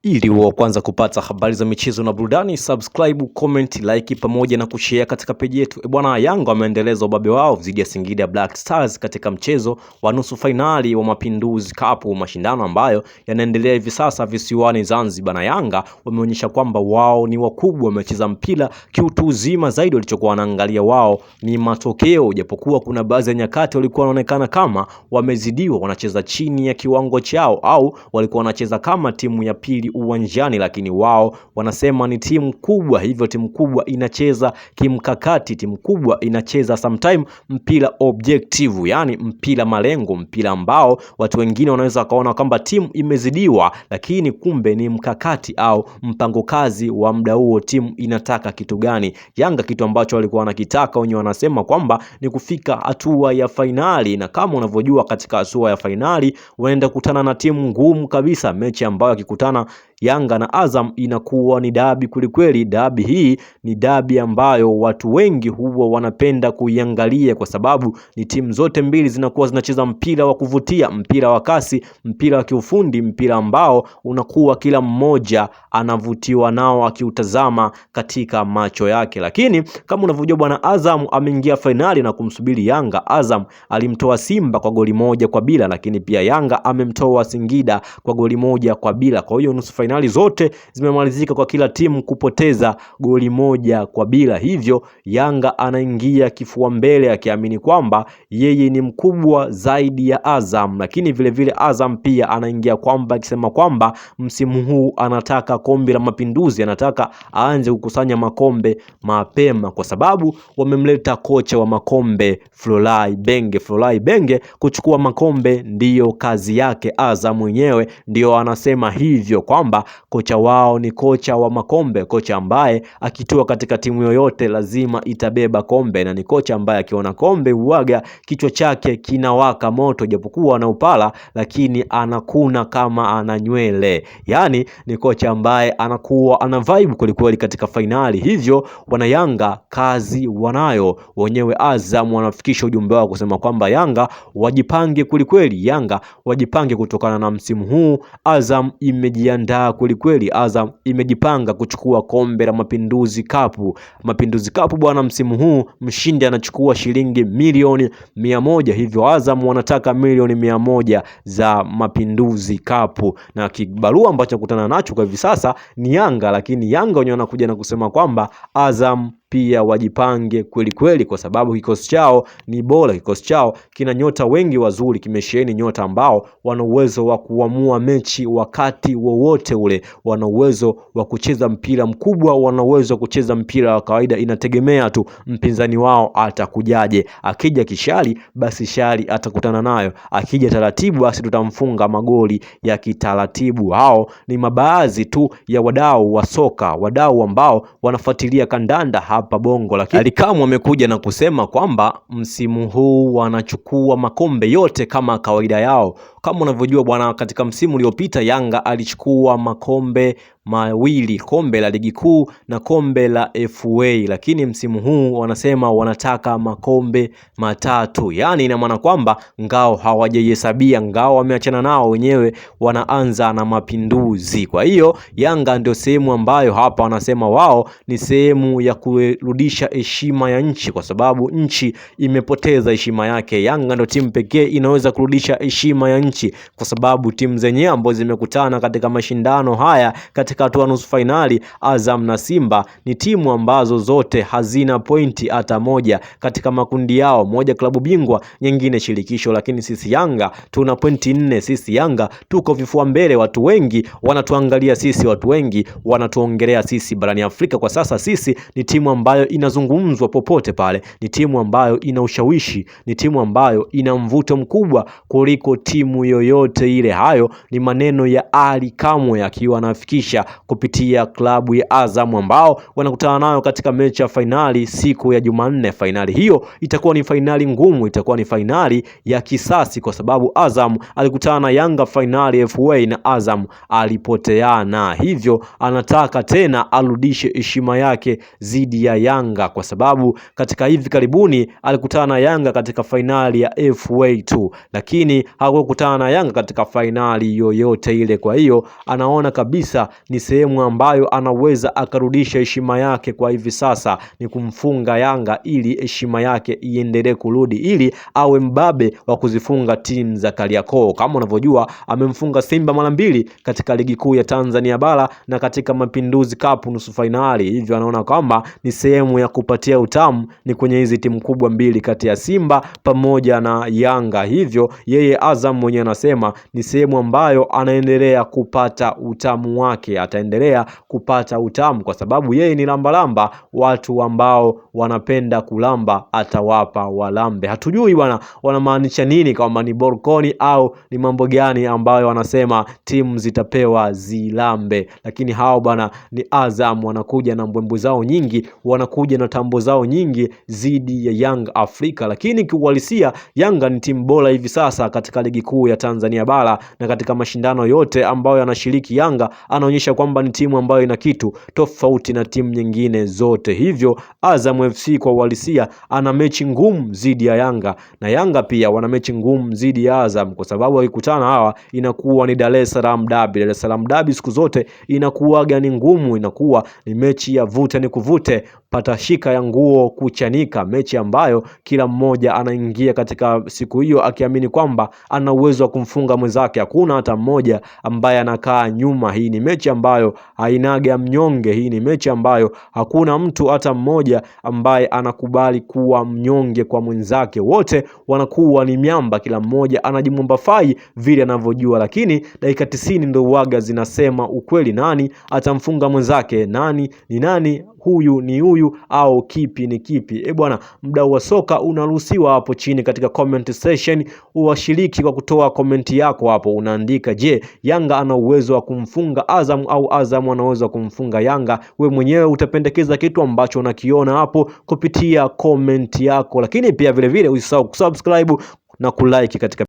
Ili wa kwanza kupata habari za michezo na burudani, subscribe, comment, like pamoja na kushare katika page yetu. Bwana, Yanga wameendeleza ubabe wao dhidi ya Singida Black Stars katika mchezo wa nusu finali wa Mapinduzi Cup, mashindano ambayo yanaendelea hivi sasa visiwani Zanzibar. Na Yanga wameonyesha kwamba wao ni wakubwa, wamecheza mpira kiutu uzima zaidi, walichokuwa wanaangalia wao ni matokeo, japokuwa kuna baadhi ya nyakati walikuwa wanaonekana kama wamezidiwa, wanacheza chini ya kiwango chao au walikuwa wanacheza kama timu ya pili uwanjani, lakini wao wanasema ni timu kubwa, hivyo timu kubwa inacheza kimkakati, timu kubwa inacheza sometime mpira objective, yani mpira malengo, mpira ambao watu wengine wanaweza kaona kwamba timu imezidiwa, lakini kumbe ni mkakati au mpango kazi wa muda huo, timu inataka kitu gani. Yanga kitu ambacho walikuwa wanakitaka wenyewe wanasema kwamba ni kufika hatua ya fainali, na kama unavyojua katika hatua ya fainali wanaenda kukutana na timu ngumu kabisa, mechi ambayo akikutana Yanga na Azam inakuwa ni dabi kwelikweli. Dabi hii ni dabi ambayo watu wengi huwa wanapenda kuiangalia kwa sababu ni timu zote mbili zinakuwa zinacheza mpira wa kuvutia, mpira wa kasi, mpira wa kiufundi, mpira ambao unakuwa kila mmoja anavutiwa nao akiutazama katika macho yake. Lakini kama unavyojua bwana, Azam ameingia finali na kumsubiri Yanga. Azam alimtoa Simba kwa goli 1-0, lakini pia Yanga amemtoa Singida kwa goli 1-0. Kwa hiyo nusu finali zote zimemalizika kwa kila timu kupoteza goli 1-0. Hivyo Yanga anaingia kifua mbele akiamini kwamba yeye ni mkubwa zaidi ya Azam, lakini vile vile Azam pia anaingia kwamba akisema kwamba msimu huu anataka kombe la Mapinduzi, anataka aanze kukusanya makombe mapema kwa sababu wamemleta kocha wa makombe Florent Ibenge. Florent Ibenge kuchukua makombe ndiyo kazi yake. Azam mwenyewe ndio anasema hivyo kwamba kocha wao ni kocha wa makombe, kocha ambaye akitua katika timu yoyote lazima itabeba kombe, na ni kocha ambaye akiona kombe uaga kichwa chake kinawaka moto, japokuwa ana upala lakini anakuna kama ana nywele. Yani ni kocha ambaye anakuwa ana vibe kwelikweli katika finali. Hivyo wana Yanga kazi wanayo wenyewe. Azam wanafikisha ujumbe wao kusema kwamba Yanga wajipange kwelikweli, Yanga wajipange kutokana na msimu huu Azam imejiandaa kwelikweli. Azam imejipanga kuchukua kombe la Mapinduzi Cup. Mapinduzi Cup bwana, msimu huu mshindi anachukua shilingi milioni 100, hivyo Azam wanataka milioni 100 za Mapinduzi Cup, na kibarua ambacho kutana nacho kwa hivi sasa ni Yanga, lakini Yanga wenyewe wanakuja na kusema kwamba Azam pia wajipange kweli kweli kwa sababu kikosi chao ni bora, kikosi chao kina nyota wengi wazuri, kimesheheni nyota ambao wana uwezo wa kuamua mechi wakati wowote ule, wana uwezo wa kucheza mpira mkubwa, wana uwezo wa kucheza mpira wa kawaida, inategemea tu mpinzani wao atakujaje. Akija kishari basi shari atakutana nayo, akija taratibu basi tutamfunga magoli ya kitaratibu. Hao ni mabaadhi tu ya wadau wa soka, wadau ambao wanafuatilia kandanda hapa Bongo. Lakini Alikamwe amekuja na kusema kwamba msimu huu wanachukua makombe yote kama kawaida yao. Kama unavyojua bwana, katika msimu uliopita Yanga alichukua makombe mawili, kombe la ligi kuu na kombe la FA, lakini msimu huu wanasema wanataka makombe matatu. Yani ina maana kwamba ngao hawajihesabia, ngao wameachana nao wenyewe, wanaanza na Mapinduzi. Kwa hiyo Yanga ndio sehemu ambayo hapa wanasema wao ni sehemu ya kurudisha heshima ya nchi, kwa sababu nchi imepoteza heshima yake. Yanga ndio timu pekee inaweza kurudisha heshima ya nchi, kwa sababu timu zenyewe ambazo zimekutana katika mashindano haya katika hatua nusu finali, Azam na Simba, ni timu ambazo zote hazina pointi hata moja katika makundi yao, moja klabu bingwa, nyingine shirikisho, lakini sisi Yanga tuna pointi 4. Sisi Yanga tuko vifua mbele, watu wengi wanatuangalia sisi, watu wengi wanatuongelea sisi barani Afrika kwa sasa. Sisi ni timu ambayo inazungumzwa popote pale, ni timu ambayo ina ushawishi, ni timu ambayo ina mvuto mkubwa kuliko timu yoyote ile. Hayo ni maneno ya Alikamwe akiwa anafikisha kupitia klabu ya Azam ambao wanakutana nayo katika mechi ya finali siku ya Jumanne. Finali hiyo itakuwa ni finali ngumu, itakuwa ni finali ya kisasi, kwa sababu Azam alikutana na Yanga finali FA na Azam alipoteana, hivyo anataka tena arudishe heshima yake zidi ya ya Yanga, kwa sababu katika hivi karibuni alikutana na Yanga katika fainali ya FA tu, lakini hakukutana na Yanga katika fainali yoyote ile. Kwa hiyo anaona kabisa ni sehemu ambayo anaweza akarudisha heshima yake kwa hivi sasa, ni kumfunga Yanga ili heshima yake iendelee kurudi, ili awe mbabe wa kuzifunga timu za Kariakoo. Kama unavyojua amemfunga Simba mara 2 katika ligi kuu ya Tanzania bara na katika Mapinduzi Cup nusu finali. Hivyo anaona kwamba ni sehemu ya kupatia utamu ni kwenye hizi timu kubwa mbili kati ya Simba pamoja na Yanga. Hivyo yeye Azam mwenyewe anasema ni sehemu ambayo anaendelea kupata utamu wake, ataendelea kupata utamu kwa sababu yeye ni lambalamba. Watu ambao wanapenda kulamba atawapa walambe. Hatujui wanamaanisha nini, kama ni borkoni au ni mambo gani ambayo wanasema timu zitapewa zilambe, lakini hao bwana ni Azam, wanakuja na mbwembo zao nyingi, wanakuja na tambo zao nyingi zidi ya Young Africa. Lakini kiuhalisia Yanga ni timu bora hivi sasa katika ligi kuu ya Tanzania bara, na katika mashindano yote ambayo yanashiriki Yanga anaonyesha kwamba ni timu ambayo ina kitu tofauti na timu nyingine zote. Hivyo Azam FC kwa uhalisia ana mechi ngumu zidi ya Yanga, na Yanga pia wana mechi ngumu zidi ya Azam, kwa sababu wakikutana hawa inakuwa ni Dar es Salaam Derby. Dar es Salaam Derby siku zote inakuwa ni ngumu, inakuwa ni mechi ya vuta ni kuvute, patashika ya nguo kuchanika, mechi ambayo kila mmoja anaingia katika siku hiyo akiamini kwamba ana uwezo wa kumfunga mwenzake. Hakuna hata mmoja ambaye anakaa nyuma. Hii ni mechi ambayo hainaga mnyonge. Hii ni mechi ambayo hakuna mtu hata mmoja ambaye anakubali kuwa mnyonge kwa mwenzake. Wote wanakuwa ni miamba, kila mmoja anajimwomba fai vile anavyojua, lakini dakika 90 ndio waga zinasema ukweli, nani atamfunga mwenzake, nani ni nani, huyu ni huyu au kipi ni kipi. Bwana, mdau wa soka unaruhusiwa hapo chini katika comment section uwashiriki kwa kutoa comment yako hapo. Unaandika, je, Yanga ana uwezo wa kumfunga Azam au Azam ana uwezo wa kumfunga Yanga? We mwenyewe utapendekeza kitu ambacho unakiona hapo kupitia comment yako, lakini pia vile vile usisahau kusubscribe na kulike katika